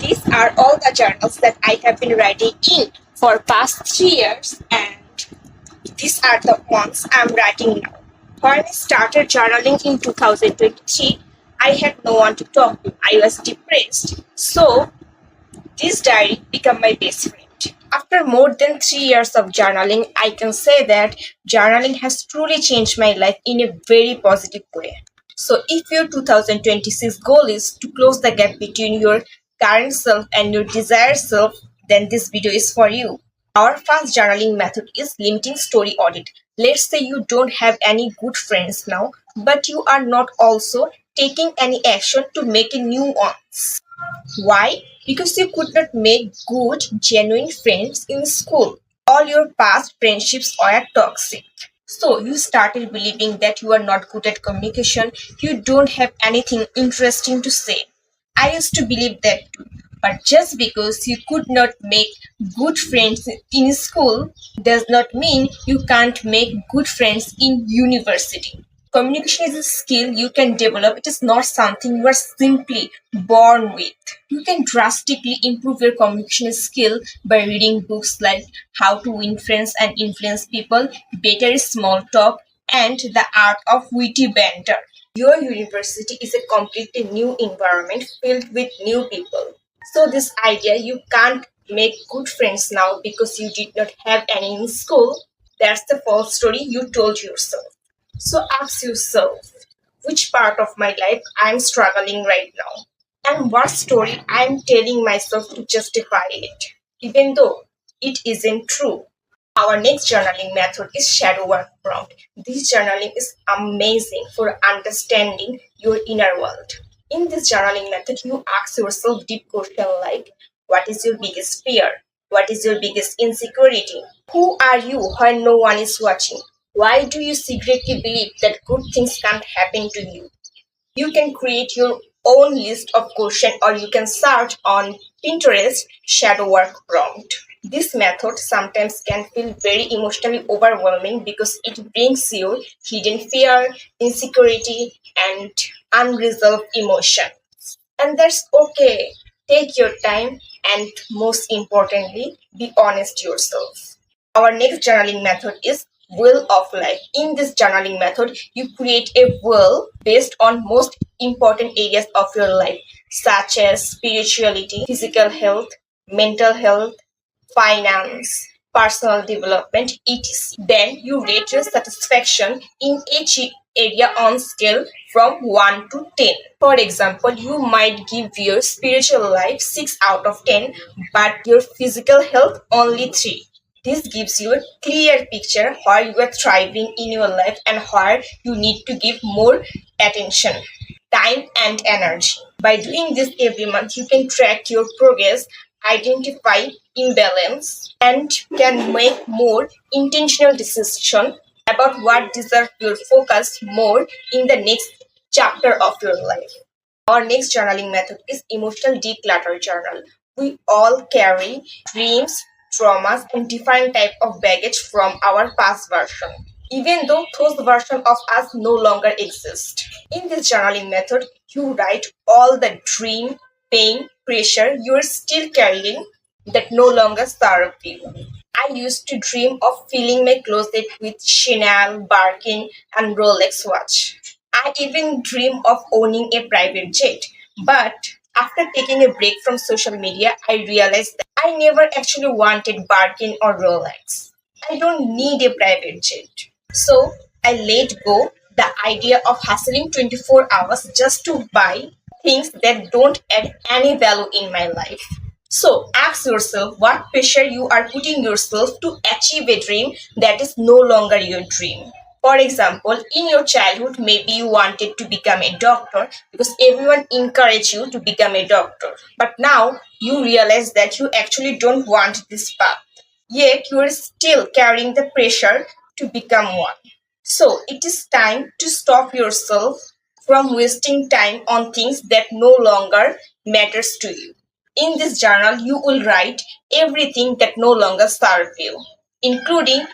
These are all the journals that I have been writing in for past 3 years, and these are the ones I'm writing now. When I started journaling in 2023, I had no one to talk to. I was depressed. So this diary became my best friend. After more than 3 years of journaling, I can say that journaling has truly changed my life in a very positive way. So, if your 2026 goal is to close the gap between your current self and your desired self, then this video is for you. Our first journaling method is limiting story audit. Let's say you don't have any good friends now, but you are not also taking any action to make a new ones. Why? Because you could not make good, genuine friends in school. All your past friendships were toxic. So you started believing that you are not good at communication, you don't have anything interesting to say. I used to believe that too. But just because you could not make good friends in school does not mean you can't make good friends in university. Communication is a skill you can develop. It is not something you are simply born with. You can drastically improve your communication skill by reading books like How to Win Friends and Influence People, Better Small Talk, and The Art of Witty Banter. Your university is a completely new environment filled with new people. So this idea you can't make good friends now because you did not have any in school, that's the false story you told yourself. So ask yourself, which part of my life I'm struggling right now? And what story I'm telling myself to justify it, even though it isn't true. Our next journaling method is shadow work prompt. This journaling is amazing for understanding your inner world. In this journaling method, you ask yourself deep questions like, what is your biggest fear? What is your biggest insecurity? Who are you when no one is watching? Why do you secretly believe that good things can't happen to you? You can create your own list of questions, or you can search on Pinterest shadow work prompt. This method sometimes can feel very emotionally overwhelming because it brings your hidden fear, insecurity, and unresolved emotion. And that's okay. Take your time and most importantly, be honest yourself. Our next journaling method is wheel of life. In this journaling method, you create a wheel based on most important areas of your life, such as spirituality, physical health, mental health, finance, personal development, etc. Then you rate your satisfaction in each area on scale from 1 to 10. For example, you might give your spiritual life 6 out of 10, but your physical health only 3. This gives you a clear picture where you are thriving in your life and where you need to give more attention, time, and energy. By doing this every month, you can track your progress, identify imbalance, and can make more intentional decisions about what deserves your focus more in the next chapter of your life. Our next journaling method is emotional declutter journal. We all carry dreams, traumas, and different type of baggage from our past version, even though those versions of us no longer exist. In this journaling method, you write all the dream, pain, pressure you are still carrying that no longer serve you. I used to dream of filling my closet with Chanel, Birkin, and Rolex watch. I even dream of owning a private jet. But after taking a break from social media, I realized that I never actually wanted Birkin or Rolex. I don't need a private jet. So I let go the idea of hustling 24 hours just to buy things that don't add any value in my life. So ask yourself what pressure you are putting yourself to achieve a dream that is no longer your dream. For example, in your childhood, maybe you wanted to become a doctor because everyone encouraged you to become a doctor. But now you realize that you actually don't want this path. Yet you are still carrying the pressure to become one. So it is time to stop yourself from wasting time on things that no longer matters to you. In this journal, you will write everything that no longer serves you, including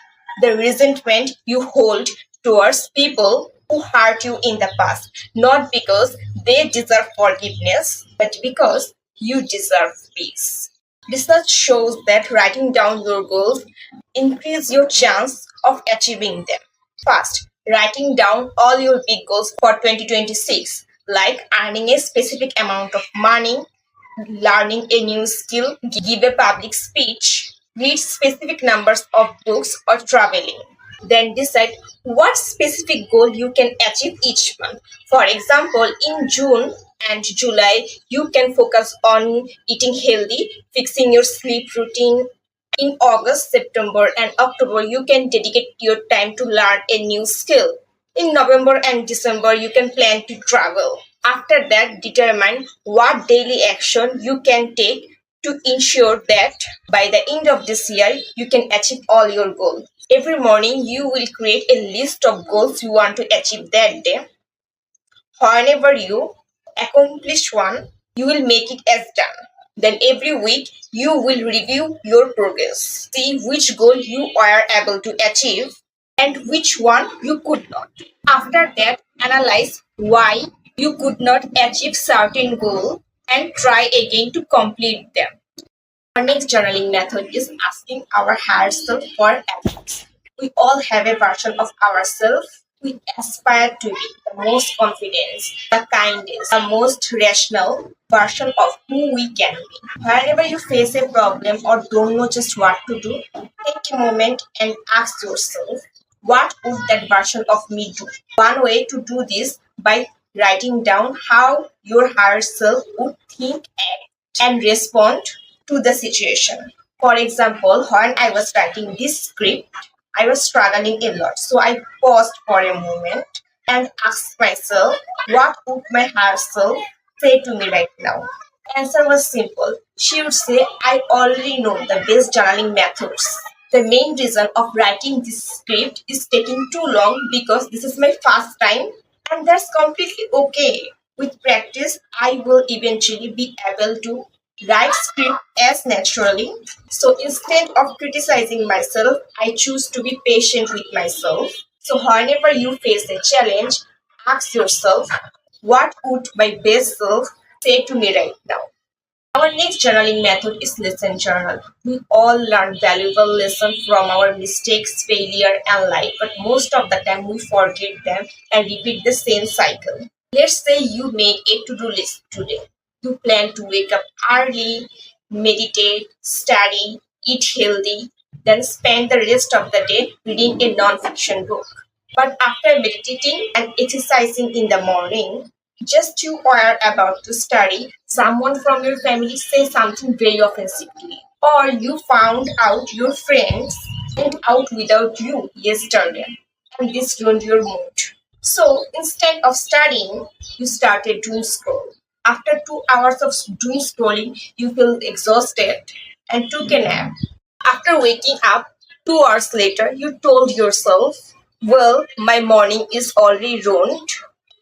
the resentment you hold towards people who hurt you in the past, not because they deserve forgiveness, but because You deserve peace. Research shows that writing down your goals increase your chance of achieving them. First, writing down all your big goals for 2026, like earning a specific amount of money, learning a new skill, give a public speech, read specific numbers of books, or traveling. Then decide what specific goal you can achieve each month. For example, in June and July, you can focus on eating healthy, fixing your sleep routine. In August, September, and October, you can dedicate your time to learn a new skill. In November and December, you can plan to travel. After that, determine what daily action you can take to ensure that by the end of this year, you can achieve all your goals. Every morning, you will create a list of goals you want to achieve that day. Whenever you accomplish one, you will make it as done. Then every week, you will review your progress. See which goal you were able to achieve and which one you could not. After that, analyze why you could not achieve certain goal and try again to complete them. Our next journaling method is asking our higher self for advice. We all have a version of ourselves we aspire to be the most confident, the kindest, the most rational version of who we can be. Whenever you face a problem or don't know just what to do, take a moment and ask yourself, what would that version of me do? One way to do this by writing down how your higher self would think, act, and respond to the situation. For example, when I was writing this script, I was struggling a lot. So I paused for a moment and asked myself, what would my higher self say to me right now? Answer was simple. She would say, I already know the best journaling methods. The main reason of writing this script is taking too long because this is my first time, and that's completely okay. With practice, I will eventually be able to write script as naturally. So instead of criticizing myself, I choose to be patient with myself. So whenever you face a challenge, ask yourself, what would my best self say to me right now? Our next journaling method is lesson journal. We all learn valuable lessons from our mistakes, failure, and life, but most of the time we forget them and repeat the same cycle. Let's say you made a to-do list today. You plan to wake up early, meditate, study, eat healthy, then spend the rest of the day reading a non-fiction book. But after meditating and exercising in the morning, just you are about to study, someone from your family says something very offensive to you. Or you found out your friends went out without you yesterday and this ruined your mood. So instead of studying, you started doom scroll. After 2 hours of doom scrolling, you feel exhausted and took a nap. After waking up 2 hours later, you told yourself, well, my morning is already ruined.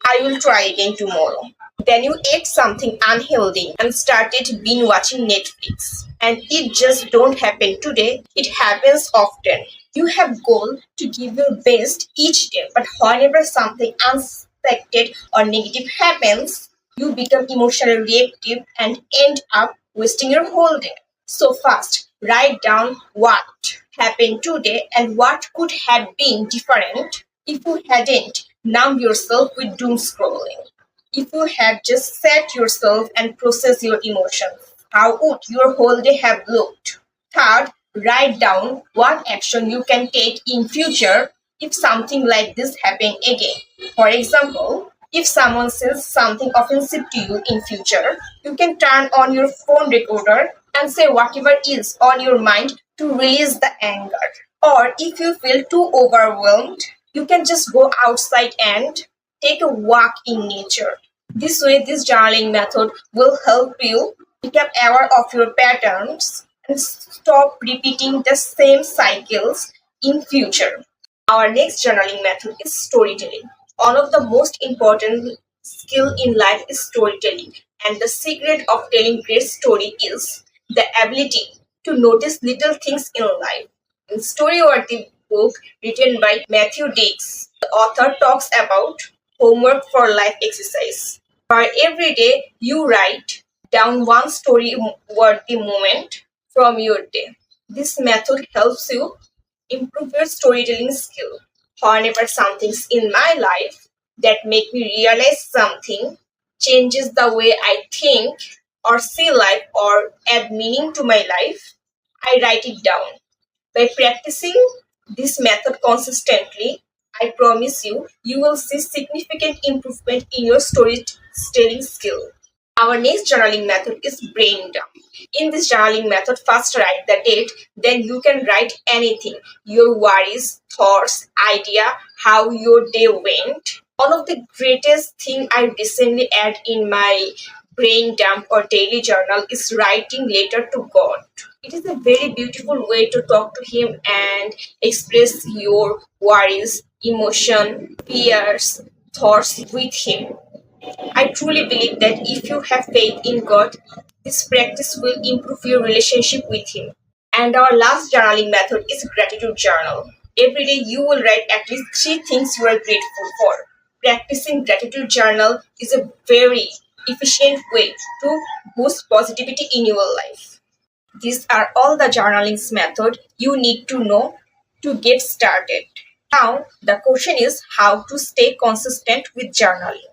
I will try again tomorrow. Then you ate something unhealthy and started binge watching Netflix. And it just don't happen today, it happens often. You have goal to give your best each day, but whenever something unexpected or negative happens, you become emotionally reactive and end up wasting your whole day. So fast, write down what happened today and what could have been different if you hadn't numb yourself with doom scrolling. If you had just sat yourself and processed your emotions, how would your whole day have looked? Third, write down what action you can take in future if something like this happen again. For example, if someone says something offensive to you in future, you can turn on your phone recorder and say whatever is on your mind to release the anger. Or if you feel too overwhelmed, you can just go outside and take a walk in nature. This way, this journaling method will help you become aware of your patterns and stop repeating the same cycles in future. Our next journaling method is storytelling. One of the most important skill in life is storytelling, and the secret of telling great story is the ability to notice little things in life. In story-worthy book written by Matthew Dix, the author talks about homework for life exercise. For every day you write down one story-worthy moment from your day. This method helps you improve your storytelling skill. Whenever something's in my life that make me realize something, changes the way I think or see life or add meaning to my life, I write it down. By practicing this method consistently, I promise you, you will see significant improvement in your storytelling skill. Our next journaling method is brain dump. In this journaling method, first write the date, then you can write anything, your worries, thoughts, idea, how your day went. One of the greatest thing I recently add in my brain dump or daily journal is writing letter to God. It is a very beautiful way to talk to him and express your worries, emotion, fears, thoughts with him. I truly believe that if you have faith in God, this practice will improve your relationship with Him. And our last journaling method is gratitude journal. Every day you will write at least three things you are grateful for. Practicing gratitude journal is a very efficient way to boost positivity in your life. These are all the journaling's method you need to know to get started. Now, the question is how to stay consistent with journaling.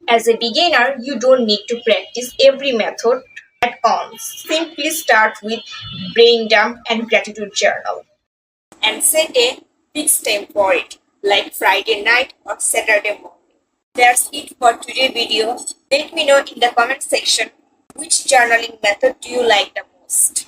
As a beginner, you don't need to practice every method at once. Simply start with brain dump and gratitude journal and set a fixed time for it, like Friday night or Saturday morning. That's it for today's video. Let me know in the comment section which journaling method do you like the most.